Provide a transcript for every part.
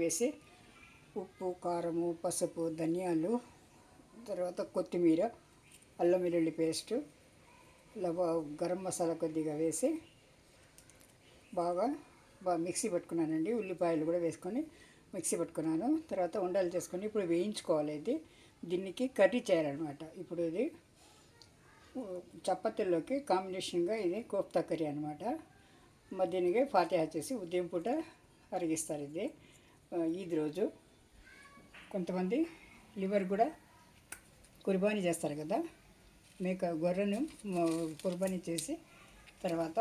వేసి ఉప్పు, కారము, పసుపు, ధనియాలు, తర్వాత కొత్తిమీర, అల్లం వెల్లుల్లి పేస్టు, గరం మసాలా కొద్దిగా వేసి బాగా మిక్సీ పట్టుకున్నానండి. ఉల్లిపాయలు కూడా వేసుకొని మిక్సీ పట్టుకున్నాను. తర్వాత ఉండలు చేసుకొని ఇప్పుడు వేయించుకోవాలి. దీనికి కర్రీ చేయాలన్నమాట. ఇప్పుడు ఇది చపాతీల్లోకి కాంబినేషన్గా ఇది కోఫ్తా కర్రీ అనమాట. దీనికి ఫాతిహా చేసి ఉదయం పూట అరిగిస్తారు. ఈద్ రోజు కొంతమంది లివర్ కూడా కుర్బానీ చేస్తారు కదా, గొర్రెను కుర్బానీ చేసి తర్వాత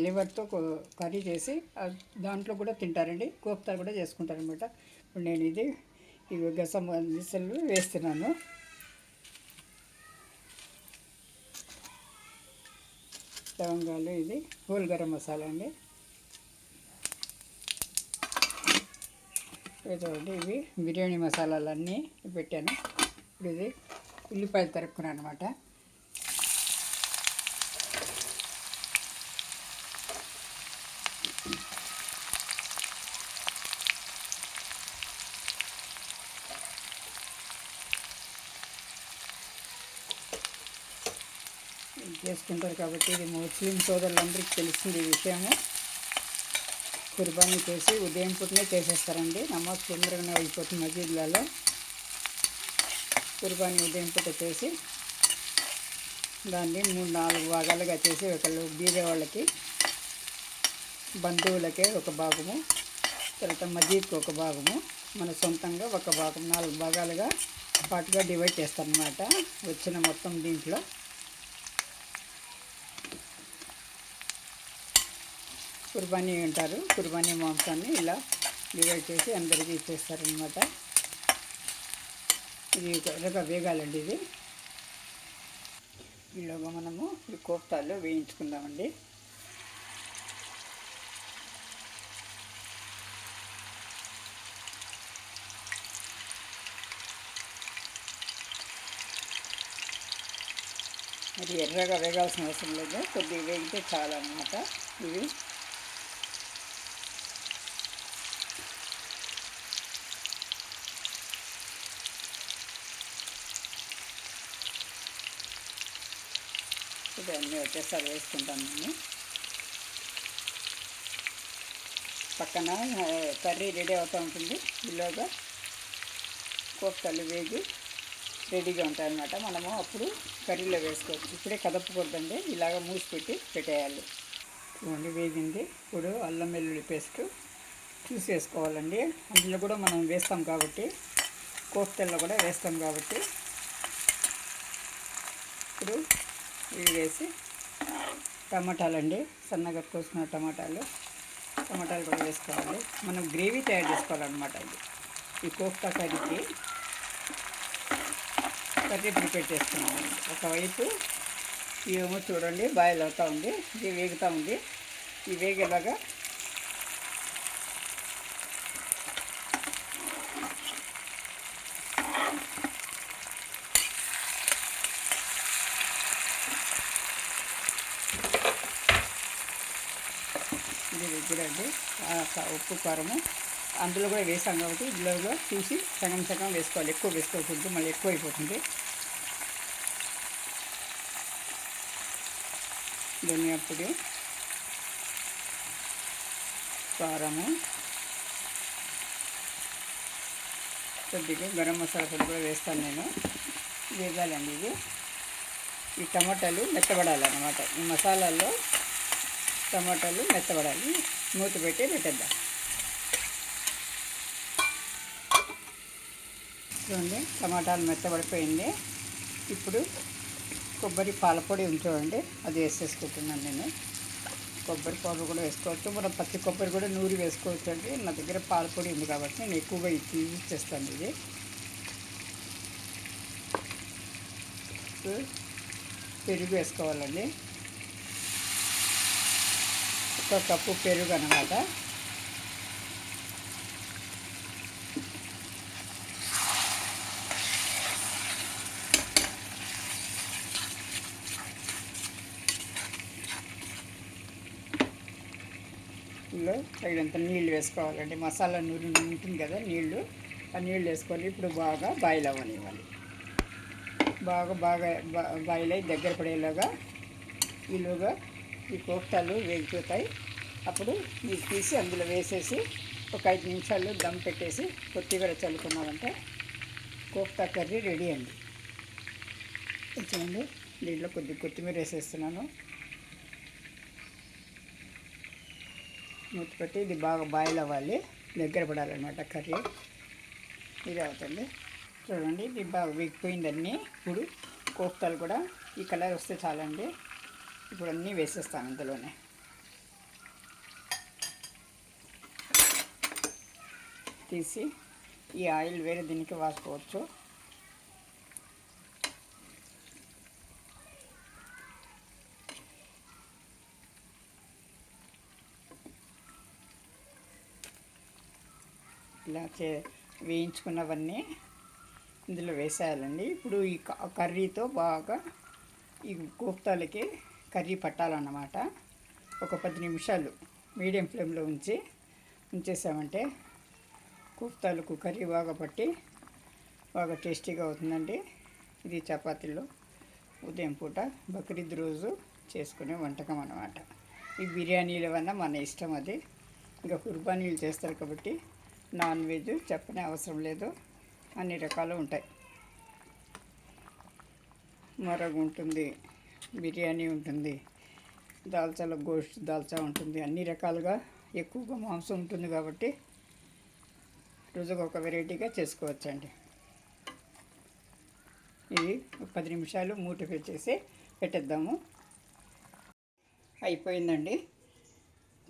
లివర్తో కర్రీ చేసి దాంట్లో కూడా తింటారండి. కోఫ్తా కూడా చేసుకుంటారనమాట. ఇప్పుడు నేను ఇవి గసం దిశలు వేస్తున్నాను. లవంగాలు, ఇది హోల్ గరం మసాలా అండి. చూడండి, ఇవి బిర్యానీ మసాలాలన్నీ పెట్టాను. ఇప్పుడు ఇది ఉల్లిపాయలు తరుక్కున్నాను అనమాట. చేసుకుంటారు కాబట్టి ఇది ముస్లిం సోదరులందరికీ తెలిసింది ఈ విషయము. కుర్బానీ చేసి ఉదయం పూటనే చేసేస్తారండి. నమాజ్ తొందరగానే అయిపోతుంది మసీదులలో. కుర్బానీ ఉదయం పూట చేసి దాన్ని 3-4 భాగాలుగా చేసి ఒకళ్ళు బీద వాళ్ళకి, బంధువులకే ఒక భాగము, తర్వాత మసీద్కి ఒక భాగము, మన సొంతంగా ఒక భాగం, 4 భాగాలుగా పాటుగా డివైడ్ చేస్తారన్నమాట. వచ్చిన మొత్తం దీంట్లో కుర్బానీ అంటారు. కుర్బానీ మాంసాన్ని ఇలా డివైడ్ చేసి అందరికీ ఇచ్చేస్తారనమాట. ఇది ఎర్రగా వేగాలండి. ఈలోగా మనము ఈ కోఫ్తాలు వేయించుకుందామండి. మరి ఎర్రగా వేగాల్సిన అవసరం లేదు, కొద్దిగా వేగితే చాలా అన్నమాట. ఇవి అన్నీ వచ్చేసారి వేసుకుంటాను నేను. పక్కన కర్రీ రెడీ అవుతూ ఉంటుంది. ఈలోగా కోఫ్తాలు వేగి రెడీగా ఉంటాయన్నమాట. మనము అప్పుడు కర్రీలో వేసుకోవచ్చు. ఇప్పుడే కదపకూడదండి, ఇలాగ మూసి పెట్టేయాలి. చూడండి, వేగింది. ఇప్పుడు అల్లం వెల్లుల్లి పేస్ట్ చూసి వేసుకోవాలండి. అందులో కూడా మనం వేస్తాం కాబట్టి, కోఫ్తాల్లో కూడా వేస్తాం కాబట్టి ఇప్పుడు ఇవి వేసి టమాటాలండి, సన్నగా కోసుకున్న టమాటాలు కూడా వేసుకోవాలి. మనం గ్రేవీ తయారు చేసుకోవాలన్నమాట. ఈ కోఫ్తా కర్రీకి కర్రీ ప్రిపేర్ చేసుకున్నాము. ఒకవైపు ఇవేమో చూడండి బాయిల్ అవుతూ ఉంది, ఇది వేగుతూ ఉంది. ఈ వేగేలాగా ఇది దగ్గరండి. ఉప్పు, కారము అందులో కూడా వేసాం కాబట్టి ఇందులో కూడా చూసి సగం వేసుకోవాలి. ఎక్కువ వేసుకోకూడదు, మళ్ళీ ఎక్కువ అయిపోతుంది. ధనియా పొడి, కారము, కొద్దిగా గరం మసాలా పొడి కూడా వేస్తాను నేను. వేగాలండి. ఈ టమాటాలు మెత్తబడాలన్నమాట. ఈ మసాలాల్లో టమాటాలు మెత్తబడాలి. మూత పెట్టి పెట్టేద్దాం. చూడండి, టమాటాలు మెత్తబడిపోయింది. ఇప్పుడు కొబ్బరి పాలపొడి చూడండి, అది వేసేసుకుంటున్నాను నేను. కొబ్బరి పౌడర్ కూడా వేసుకోవచ్చు, మనం పచ్చి కొబ్బరి కూడా నూరి వేసుకోవచ్చు అండి. నా దగ్గర పాలపొడి ఉంది కాబట్టి నేను ఎక్కువగా యూజ్ చేస్తాను. పెరుగు వేసుకోవాలండి. 1 కప్పు పెరుగు అన్నమాట. ఇందులో తగినంత నీళ్ళు వేసుకోవాలండి. మసాలా నూనె ఉంటుంది కదా నీళ్ళు, ఆ నీళ్ళు వేసుకొని ఇప్పుడు బాగా బాయిల్ అవ్వనివ్వాలి. బాగా బాగా బాయిల్ అయ్యి దగ్గర పడేలాగా ఈలోగా ఈ కోఫ్తాలు వేగిపోతాయి. అప్పుడు ఇది తీసి అందులో వేసేసి ఒక 5 నిమిషాలు దమ్ పెట్టేసి కొత్తిమీర చల్లుకున్నామంటే కోఫ్తా కర్రీ రెడీ అండి. చూడండి, దీంట్లో కొత్తిమీర వేసేస్తున్నాను. మూత పెట్టి ఇది బాగా బాయిల్ అవ్వాలి, దగ్గర పడాలన్నమాట కర్రీ. ఇది అవుతుంది. చూడండి, ఇది బాగా వేగిపోయిందన్నీ. ఇప్పుడు కోఫ్తాలు కూడా ఈ కలర్ వస్తే చాలండి. ఇప్పుడు అన్నీ వేసేస్తాను ఇందులోనే. తీసి ఈ ఆయిల్ వేరే దీనికి వాసుకోవచ్చు. ఇలా వేయించుకున్నవన్నీ ఇందులో వేసేయాలండి. ఇప్పుడు ఈ కర్రీతో బాగా ఈ కోఫ్తాలకి కర్రీ పట్టాలన్నమాట. ఒక 10 నిమిషాలు మీడియం ఫ్లేమ్లో ఉంచేసామంటే కోఫ్తాలకు కర్రీ బాగా పట్టి బాగా టేస్టీగా అవుతుందండి. ఇది చపాతీలో ఉదయం పూట బక్రీద్ రోజు చేసుకునే వంటకం అన్నమాట. ఈ బిర్యానీలు వల్ల మన ఇష్టం అది. ఇంకా కుర్బానీలు చేస్తారు కాబట్టి నాన్ వెజ్ చెప్పనే అవసరం లేదు, అన్ని రకాలు ఉంటాయి. మరగు ఉంటుంది, బిర్యానీ ఉంటుంది, దాల్చాలో గోష్ దాల్చా ఉంటుంది, అన్ని రకాలుగా ఎక్కువగా మాంసం ఉంటుంది కాబట్టి రోజుకు ఒక వెరైటీగా చేసుకోవచ్చండి. ఇది 10 నిమిషాలు మూట పెట్టేసి పెట్టేద్దాము. అయిపోయిందండి,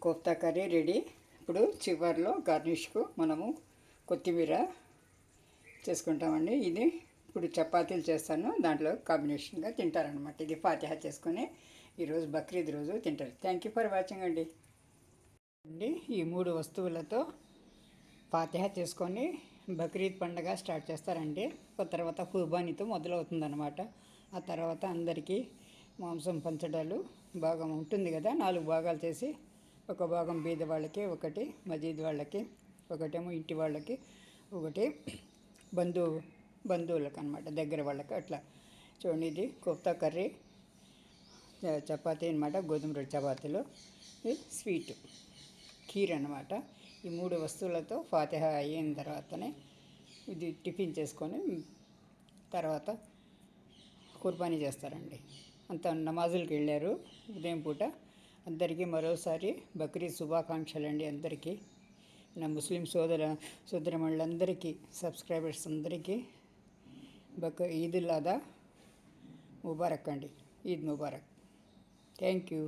కోఫ్తా కర్రీ రెడీ. ఇప్పుడు చివర్లో గార్నిష్కు మనము కొత్తిమీర చేసుకుంటామండి. ఇది ఇప్పుడు చపాతీలు చేస్తాను, దాంట్లో కాంబినేషన్గా తింటారనమాట. ఇది ఫాతిహా చేసుకొని ఈరోజు బక్రీద్ రోజు తింటారు. థ్యాంక్ యూ ఫర్ వాచింగ్ అండి. ఈ 3 వస్తువులతో ఫాతిహా చేసుకొని బక్రీద్ పండుగ స్టార్ట్ చేస్తారండి. తర్వాత కుర్బానీతో మొదలవుతుందన్నమాట. ఆ తర్వాత అందరికీ మాంసం పంచడాలు బాగా ఉంటుంది కదా, 4 భాగాలు చేసి ఒక భాగం బీద వాళ్ళకి, ఒకటి మజీద్ వాళ్ళకి, ఒకటేమో ఇంటి వాళ్ళకి, ఒకటి బంధువులకు అనమాట, దగ్గర వాళ్ళకి. అట్లా చూడండి, ఇది కోఫ్తా కర్రీ, చపాతీ అనమాట, గోధుమ రొట్టె చపాతీలు, ఇది స్వీట్ ఖీర్ అనమాట. ఈ 3 వస్తువులతో ఫాతిహా అయిన తర్వాతనే ఇది టిఫిన్ చేసుకొని తర్వాత కుర్బానీ చేస్తారండి. అంత నమాజులకు వెళ్ళారు ఉదయం పూట. అందరికీ మరోసారి బక్రీద్ శుభాకాంక్షలు అండి. అందరికీ, నా ముస్లిం సోదరమణులందరికీ, సబ్స్క్రైబర్స్ అందరికీ ఈదుల్ అదా ముబారక్ అండి. ఈద్ ముబారక్. Thank you.